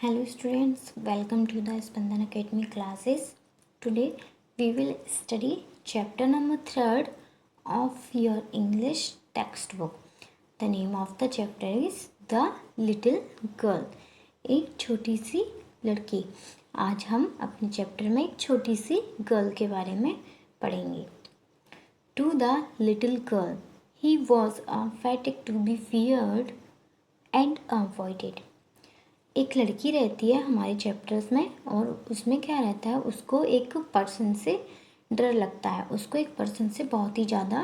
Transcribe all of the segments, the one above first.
Hello students, welcome to the Spandan Academy classes. Today we will study chapter number 3 of your English textbook. The name of the chapter is The Little Girl. एक छोटी सी लड़की. आज हम अपने chapter में एक छोटी सी girl के बारे में पढ़ेंगे. To the little girl, he was a fanatic to be feared and avoided. एक लड़की रहती है हमारे चैप्टर्स में और उसमें क्या रहता है, उसको एक पर्सन से डर लगता है, उसको एक पर्सन से बहुत ही ज़्यादा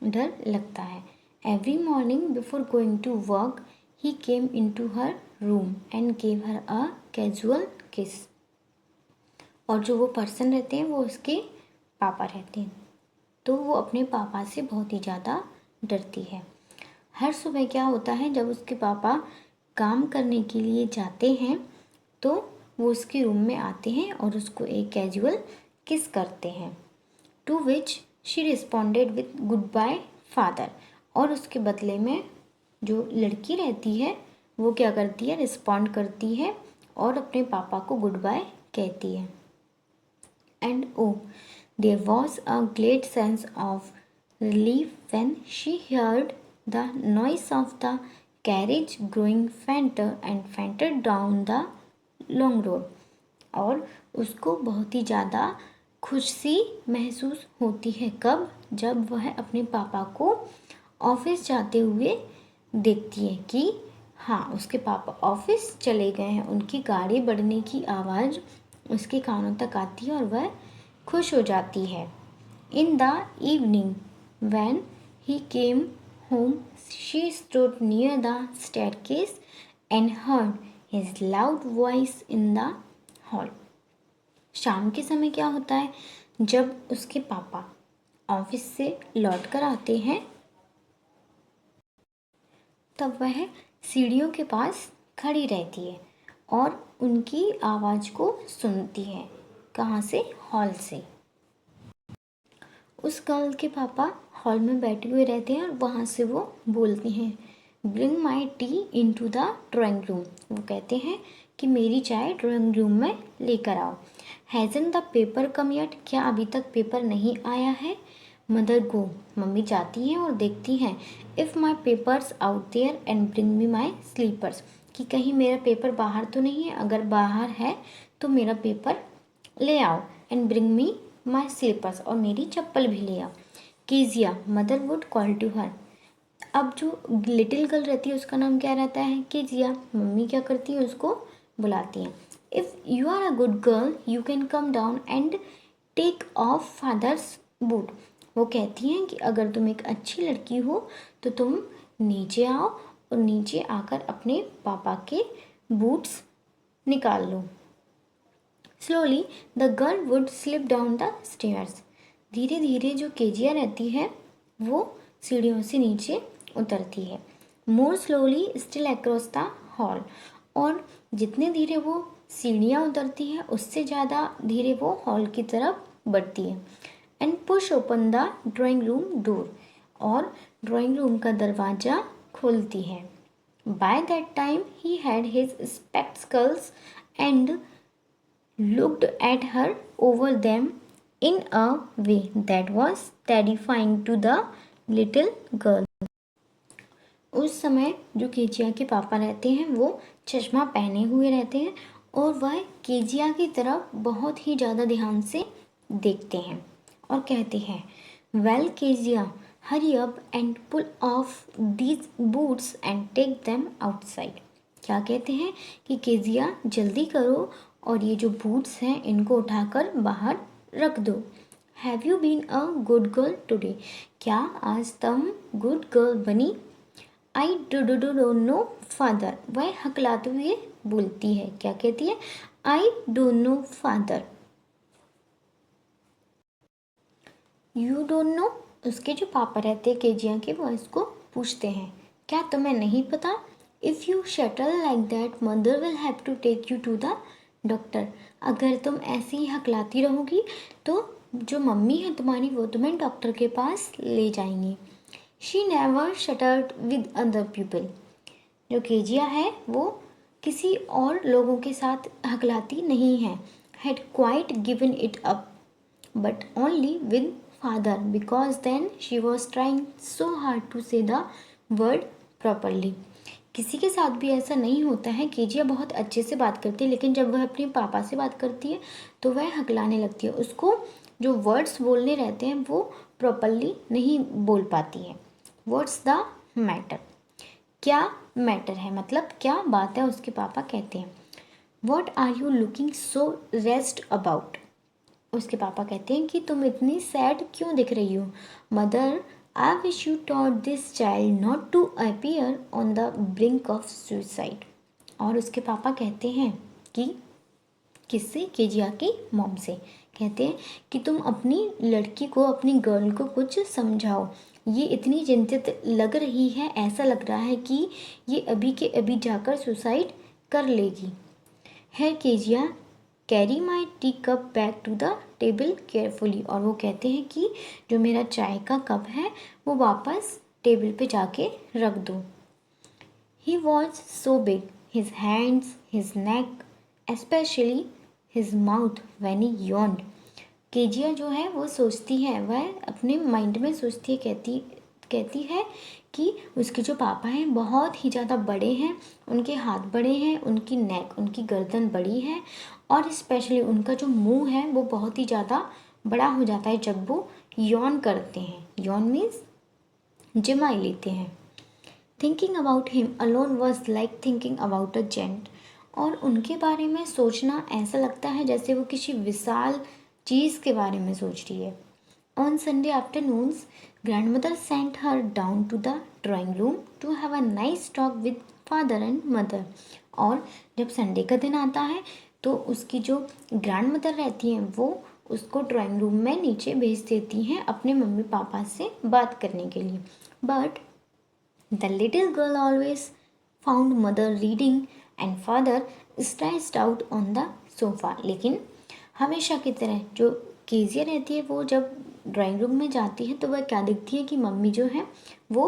डर लगता है. Every morning before going to work he came into her room and gave her a casual kiss. और जो वो पर्सन रहते हैं वो उसके पापा रहते हैं, तो वो अपने पापा से बहुत ही ज़्यादा डरती है. हर सुबह क्या होता है, जब उसके पापा काम करने के लिए जाते हैं तो वो उसके रूम में आते हैं और उसको एक कैजुअल किस करते हैं. To which she responded with goodbye father. और उसके बदले में जो लड़की रहती है वो क्या करती है, रिस्पॉन्ड करती है और अपने पापा को गुड बाय कहती है. And oh there was a great sense of relief when she heard the noise of the carriage growing fainter and fainter down the long road. और उसको बहुत ही ज़्यादा खुशी महसूस होती है. कब? जब वह अपने पापा को ऑफिस जाते हुए देखती है कि हाँ, उसके पापा ऑफिस चले गए हैं. उनकी गाड़ी बढ़ने की आवाज़ उसके कानों तक आती है और वह खुश हो जाती है. In the evening when he came home, she stood near the staircase and heard his loud voice in the hall. शाम के समय क्या होता है, जब उसके पापा ऑफिस से लौट कर आते हैं तब वह सीढ़ियों के पास खड़ी रहती है और उनकी आवाज़ को सुनती है. कहाँ से? हॉल से. उस गर्ल के पापा हॉल में बैठे हुए रहते हैं और वहाँ से वो बोलते हैं, bring my tea into the drawing room. वो कहते हैं कि मेरी चाय ड्राइंग रूम में लेकर आओ. हैज़न द पेपर कम येट. क्या अभी तक पेपर नहीं आया है? मदर गो. मम्मी जाती हैं और देखती हैं. If my papers out there and bring me my slippers. कि कहीं मेरा पेपर बाहर तो नहीं है, अगर बाहर है तो मेरा पेपर ले आओ. And bring me my slippers. और मेरी चप्पल भी ले आओ. कीजिया mother would call to her. अब जो लिटिल गर्ल रहती है उसका नाम क्या रहता है? कीजिया. मम्मी क्या करती है, उसको बुलाती हैं. If you are a good girl you can come down and take off father's boot. वो कहती हैं कि अगर तुम एक अच्छी लड़की हो तो तुम नीचे आओ और नीचे आकर अपने पापा के बूट्स निकाल लो. Slowly the girl would slip down the stairs. धीरे धीरे जो केजिया रहती है वो सीढ़ियों से नीचे उतरती है. मोर slowly still across the hall. और जितने धीरे वो सीढ़ियाँ उतरती है उससे ज़्यादा धीरे वो हॉल की तरफ बढ़ती है. And push open the drawing room door. और ड्राइंग रूम का दरवाज़ा खोलती है. By that time he had his spectacles and looked at her over them in a way that was terrifying to the little girl. उस समय जो Kezia के पापा रहते हैं वो चश्मा पहने हुए रहते हैं और वह केजिया की तरफ बहुत ही ज़्यादा ध्यान से देखते हैं और कहते हैं, well Kezia hurry up and pull off these boots and take them outside. क्या कहते हैं कि केजिया जल्दी करो और ये जो बूट्स हैं इनको उठाकर बाहर रख दो. Have you been a good girl today. क्या आज तुम गुड गर्ल बनी? I don't know father. वह हकलाते हुए बोलती है. क्या कहती है? I don't know father. You don't know. उसके जो पापा रहते हैं केजिया के, वो इसको पूछते हैं, क्या तुम्हें नहीं पता? If you shuttle like that mother will have to take you to the doctor. अगर तुम ऐसे ही हकलाती रहोगी तो जो मम्मी है तुम्हारी वो तुम्हें डॉक्टर के पास ले जाएंगी. She never shattered with other people. जो केजिया है वो किसी और लोगों के साथ हकलाती नहीं है। Had quite given it up but only with father because then she was trying so hard to say the word properly. किसी के साथ भी ऐसा नहीं होता है। केजिया बहुत अच्छे से बात करती है, लेकिन जब वह अपने पापा से बात करती है तो वह हकलाने लगती है। उसको जो वर्ड्स बोलने रहते हैं वो प्रॉपरली नहीं बोल पाती है। What's the matter? क्या मैटर है मतलब क्या बात है, उसके पापा कहते हैं। What are you looking so rest about? उसके पापा कहते हैं कि तुम इतनी सैड क्यों दिख रही हो। Mother, I wish you taught this child not to appear on the brink of suicide. और उसके पापा कहते हैं कि किससे? केजिया की मॉम से। कहते हैं कि तुम अपनी लड़की को, अपनी गर्ल को कुछ समझाओ। ये इतनी चिंतित लग रही है, ऐसा लग रहा है कि ये अभी के अभी जाकर सुसाइड कर लेगी। है Kezia, carry my tea cup back to the table carefully. और वो कहते हैं कि जो मेरा चाय का कप है वो वापस टेबल पे जाके रख दो। He was so big, his hands, his neck, especially his mouth when he yawned. Kezia जो है वो सोचती है, वह अपने माइंड में सोचती है, कहती है कि उसके जो पापा हैं बहुत ही ज़्यादा बड़े हैं, उनके हाथ बड़े हैं, उनकी नेक, उनकी गर्दन बड़ी है, और स्पेशली उनका जो मुंह है वो बहुत ही ज़्यादा बड़ा हो जाता है जब वो यॉन करते हैं। यॉन मीन्स जिमाई लेते हैं। Thinking about him alone was like thinking about a giant. और उनके बारे में सोचना ऐसा लगता है जैसे वो किसी विशाल चीज़ के बारे में सोच रही है। On Sunday afternoons grandmother sent her down to the drawing room to have a nice talk with father and mother. और जब संडे का दिन आता है तो उसकी जो ग्रैंड मदर रहती हैं वो उसको ड्राइंग रूम में नीचे भेज देती हैं अपने मम्मी पापा से बात करने के लिए। But the little girl always found mother reading and father stressed out on the sofa. लेकिन हमेशा की तरह जो केजिया रहती है वो जब ड्राइंग रूम में जाती है तो वह क्या देखती है कि मम्मी जो है वो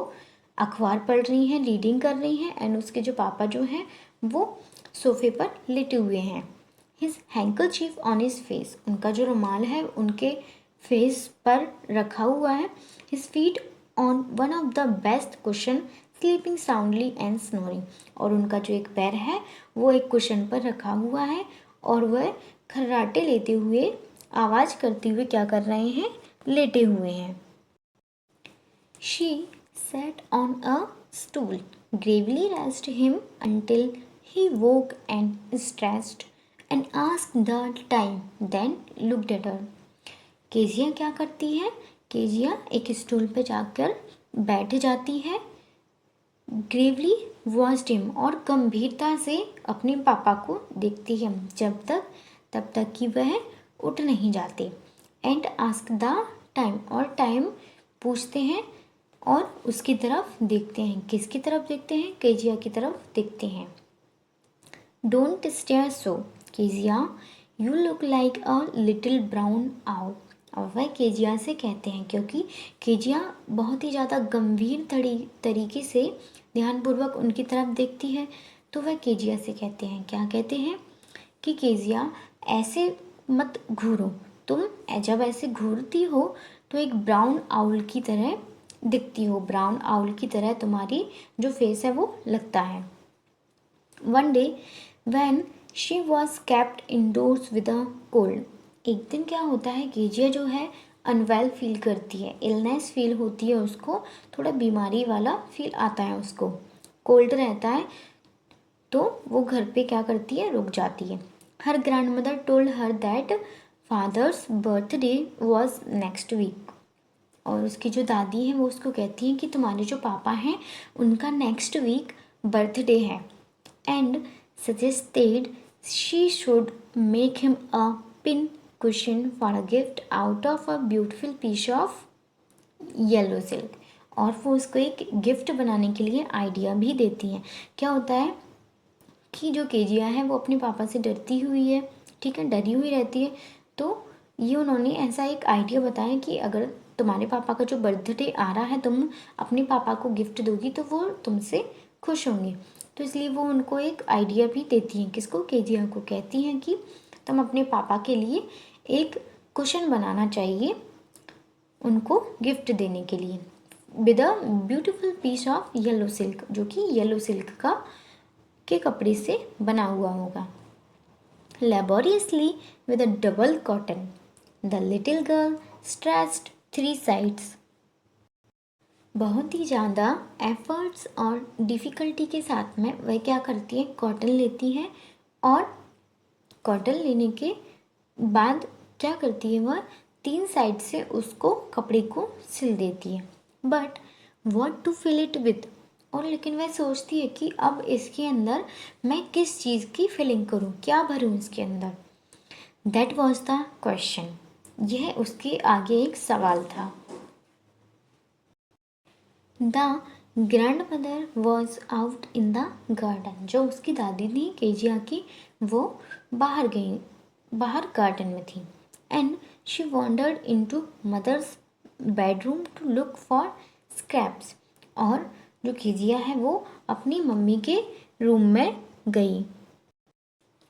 अखबार पढ़ रही हैं, रीडिंग कर रही हैं, एंड उसके जो पापा जो हैं वो सोफे पर लेटे हुए हैं। His handkerchief on his face, उनका जो रुमाल है उनके फेस पर रखा हुआ है। His feet on one of the best cushion sleeping soundly and snoring. और उनका जो एक पैर है वो एक कुशन पर रखा हुआ है और वह खर्राटे लेते हुए, आवाज़ करते हुए क्या कर रहे हैं? लेटे हुए हैं। She sat on a stool, gravely raised him until he woke and stretched and asked the time, then looked at her. Kezia क्या करती है? केजिया एक स्टूल पर जाकर बैठ जाती है, ग्रेवली वॉच्ड हिम, और गंभीरता से अपने पापा को देखती है तब तक कि वह उठ नहीं जाते। एंड आस्क द टाइम, और टाइम पूछते हैं और उसकी तरफ देखते हैं। किसकी तरफ देखते हैं? केजिया की तरफ देखते हैं। Don't stare so Kezia, you look like a little brown owl. और वह केजिया से कहते हैं, क्योंकि केजिया बहुत ही ज़्यादा गंभीर तरीके से ध्यानपूर्वक उनकी तरफ देखती है, तो वह केजिया से कहते हैं, क्या कहते हैं कि केजिया ऐसे मत घूरो, तुम जब ऐसे घूरती हो तो एक ब्राउन आउल की तरह दिखती हो, ब्राउन आउल की तरह तुम्हारी जो फेस है वो लगता है। One day when she was kept indoors with a cold. एक दिन क्या होता है, केजिया जो है अनवेल फील करती है, इलनेस फील होती है उसको, थोड़ा बीमारी वाला फील आता है उसको, कोल्ड रहता है, तो वो घर पे क्या करती है? रुक जाती है। Her grandmother told her that father's birthday was next week. और उसकी जो दादी है वो उसको कहती है कि तुम्हारे जो पापा हैं उनका नेक्स्ट वीक बर्थडे है, and suggested she should make him a pin cushion for a gift out of a beautiful piece of yellow silk. और वो उसको एक गिफ्ट बनाने के लिए आइडिया भी देती हैं। क्या होता है कि जो केजिया है वो अपने पापा से डरती हुई है, ठीक है, डरी हुई रहती है, तो ये उन्होंने ऐसा एक आइडिया बताया कि अगर तुम्हारे पापा का जो बर्थडे आ रहा है तुम अपने पापा को गिफ्ट दोगी तो वो तुमसे खुश होंगे। तो इसलिए वो उनको एक आइडिया भी देती हैं, किसको, केजिया को। कहती हैं कि तुम अपने पापा के लिए एक कुशन बनाना चाहिए उनको गिफ्ट देने के लिए, with a beautiful piece of yellow silk, जो कि येलो सिल्क का के कपड़े से बना हुआ होगा। Laboriously with a double cotton, the little girl stretched 3 sides. बहुत ही ज़्यादा एफर्ट्स और डिफ़िकल्टी के साथ में वह क्या करती है, कॉटन लेती है और कॉटन लेने के बाद क्या करती है, वह 3 साइड से उसको कपड़े को सिल देती है। But what to fill it with, और लेकिन वह सोचती है कि अब इसके अंदर मैं किस चीज़ की फिलिंग करूं, क्या भरूं इसके अंदर। दैट वॉज द क्वेश्चन, यह उसके आगे एक सवाल था। The grand mother was out in the garden, जो उसकी दादी थी केजिया की, वो बाहर गार्डन में थी। And she wandered into mother's bedroom to look for scraps, और जो केजिया है वो अपनी मम्मी के रूम में गई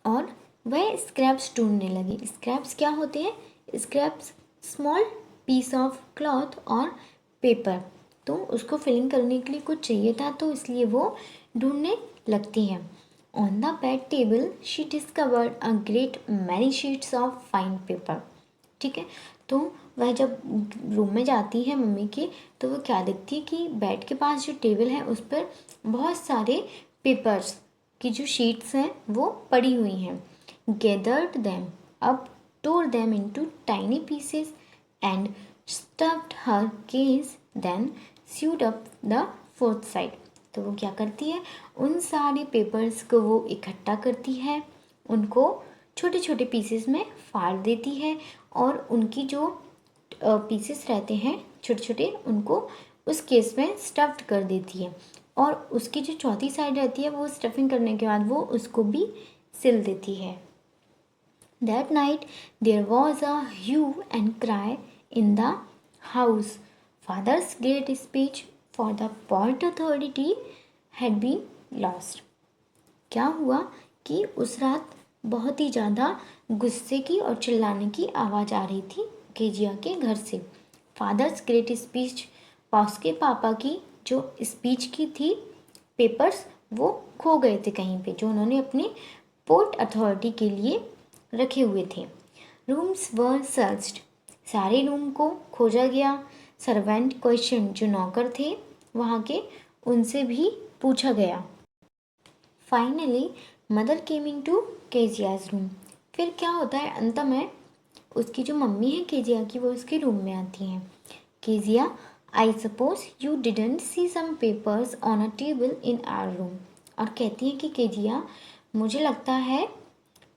और वह स्क्रैप्स ढूंढने लगी। स्क्रैप्स क्या होते हैं, scraps small piece of cloth और पेपर, तो उसको फिलिंग करने के लिए कुछ चाहिए था, तो इसलिए वो ढूंढने लगती हैं। On the bed table she discovered a great many sheets of fine paper. ठीक है, तो वह जब रूम में जाती है मम्मी के, तो वो क्या देखती है कि बेड के पास जो टेबल है उस पर बहुत सारे पेपर्स की जो शीट्स हैं वो पड़ी हुई हैं। Gathered them up, tore them into tiny pieces and stuffed her case, then sewed up the fourth side. तो वो क्या करती है, उन सारे पेपर्स को वो इकट्ठा करती है, उनको छोटे छोटे पीसेस में फाड़ देती है और उनकी जो पीसेस रहते हैं छोटे छोटे, उनको उस केस में स्टफ्ड कर देती है, और उसकी जो चौथी साइड रहती है वो स्टफिंग करने के बाद वो उसको भी सिल देती है। That night there was a hue and cry in the house. Father's great speech for the port authority had been lost. क्या हुआ कि उस रात बहुत ही ज़्यादा गुस्से की और चिल्लाने की आवाज़ आ रही थी केजिया के घर से। फादर्स ग्रेट स्पीच, उसके पापा की जो स्पीच की थी, पेपर्स वो खो गए थे कहीं पे, जो उन्होंने अपने पोर्ट अथॉरिटी के लिए रखे हुए थे। रूम्स वर सर्च्ड, सारे रूम को खोजा गया। सर्वेंट क्वेश्चन, जो नौकर थे वहाँ के, उनसे भी पूछा गया। Finally mother came into Kezia's room, फिर क्या होता है, अंत में उसकी जो मम्मी है केजिया की, वो उसके रूम में आती हैं। Kezia, I suppose you didn't see some papers on a table in our room, और कहती है कि केजिया, मुझे लगता है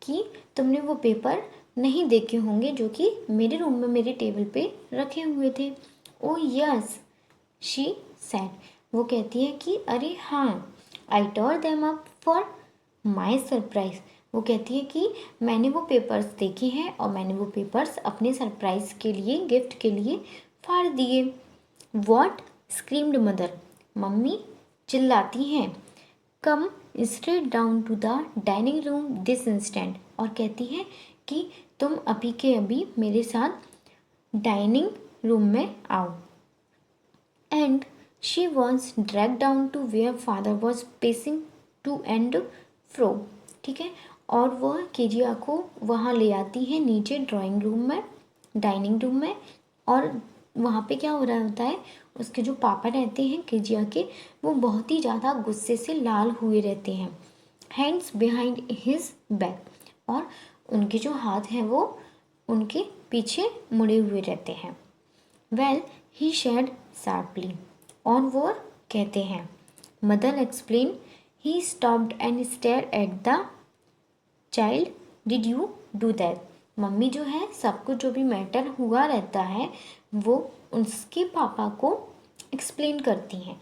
कि तुमने वो पेपर नहीं देखे होंगे जो कि मेरे रूम में मेरे टेबल पे रखे हुए थे। ओ यस शी सेड, वो कहती है कि अरे हाँ, I tore them up for my surprise, वो कहती है कि मैंने वो पेपर्स देखे हैं और मैंने वो पेपर्स अपने सरप्राइज के लिए, गिफ्ट के लिए फाड़ दिए। वॉट स्क्रीम्ड मदर, मम्मी चिल्लाती हैं। Come straight down to the dining room this instant, और कहती है कि तुम अभी के अभी मेरे साथ डाइनिंग रूम में आओ। And she was drag down to where father was pacing to and fro. ठीक है, और वह केजिया को वहाँ ले आती है नीचे ड्राइंग रूम में, डाइनिंग रूम में, और वहाँ पे क्या हो रहा होता है, उसके जो पापा रहते हैं केजिया के, वो बहुत ही ज़्यादा गुस्से से लाल हुए रहते हैं। हैंड्स बिहाइंड हिज बैक, और उनके जो हाथ हैं वो उनके पीछे मुड़े हुए रहते हैं। वेल ही शेड शार्पली, और वो कहते हैं। Mother explain, he stopped and stare at the child, did you do that, mummy जो है सब कुछ जो भी मैटर हुआ रहता है वो उसके पापा को एक्सप्लेन करती हैं।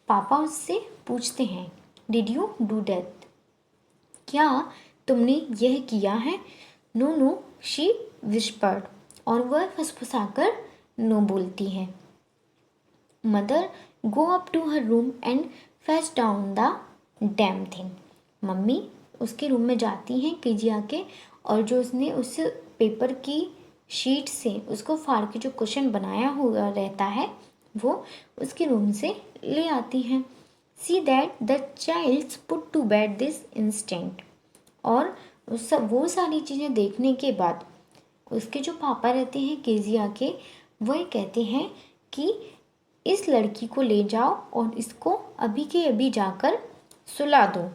पापा उससे पूछते हैं, डिड यू डू दैट, क्या तुमने यह किया है। नो नो शी विस्पर्ड, और वह फुसफुसाकर नो बोलती है। Mother go up to her room and fetch down the damn thing. Mummy उसके रूम में जाती हैं केजिया के, और जो उसने उस पेपर की शीट से उसको फाड़ के जो क्वेश्चन बनाया हुआ रहता है वो उसके रूम से ले आती हैं। See that the child's put to bed this instant. और वो सारी चीज़ें देखने के बाद उसके जो पापा रहते हैं केजिया के, वह कहते हैं कि इस लड़की को ले जाओ और इसको अभी के अभी जाकर सुला दो।